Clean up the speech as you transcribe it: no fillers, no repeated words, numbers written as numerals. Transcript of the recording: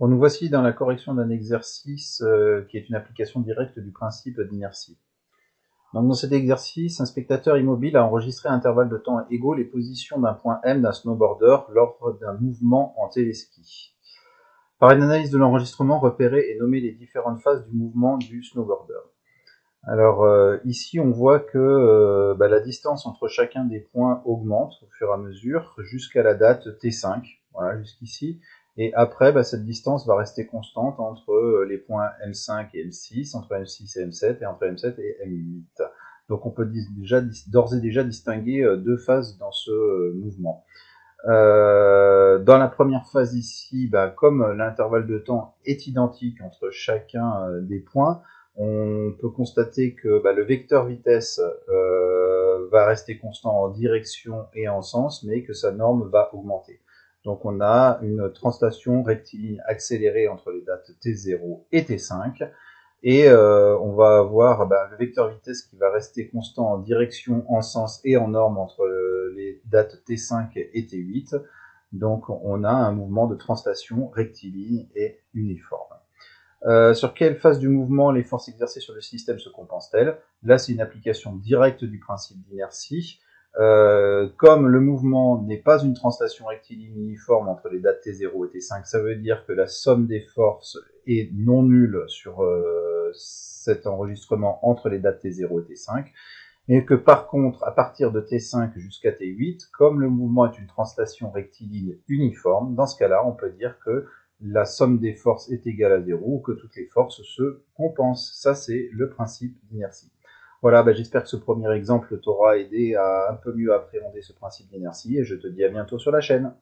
Bon, nous voici dans la correction d'un exercice qui est une application directe du principe d'inertie. Donc, dans cet exercice, un spectateur immobile a enregistré à intervalles de temps égaux les positions d'un point M d'un snowboarder lors d'un mouvement en téléski. Par une analyse de l'enregistrement, repérer et nommer les différentes phases du mouvement du snowboarder. Alors ici, on voit que la distance entre chacun des points augmente au fur et à mesure jusqu'à la date T5, voilà, jusqu'ici. Et après, cette distance va rester constante entre les points M5 et M6, entre M6 et M7, et entre M7 et M8. Donc on peut d'ores et déjà distinguer deux phases dans ce mouvement. Dans la première phase ici, comme l'intervalle de temps est identique entre chacun des points, on peut constater que le vecteur vitesse va rester constant en direction et en sens, mais que sa norme va augmenter. Donc on a une translation rectiligne accélérée entre les dates T0 et T5, et on va avoir le vecteur vitesse qui va rester constant en direction, en sens et en norme entre les dates T5 et T8. Donc on a un mouvement de translation rectiligne et uniforme. Sur quelle phase du mouvement les forces exercées sur le système se compensent-elles? Là, c'est une application directe du principe d'inertie. Comme le mouvement n'est pas une translation rectiligne uniforme entre les dates T0 et T5, ça veut dire que la somme des forces est non nulle sur cet enregistrement entre les dates T0 et T5, et que par contre, à partir de T5 jusqu'à T8, comme le mouvement est une translation rectiligne uniforme, dans ce cas-là, on peut dire que la somme des forces est égale à 0 ou que toutes les forces se compensent. Ça, c'est le principe d'inertie. Voilà, j'espère que ce premier exemple t'aura aidé à un peu mieux appréhender ce principe d'inertie et je te dis à bientôt sur la chaîne.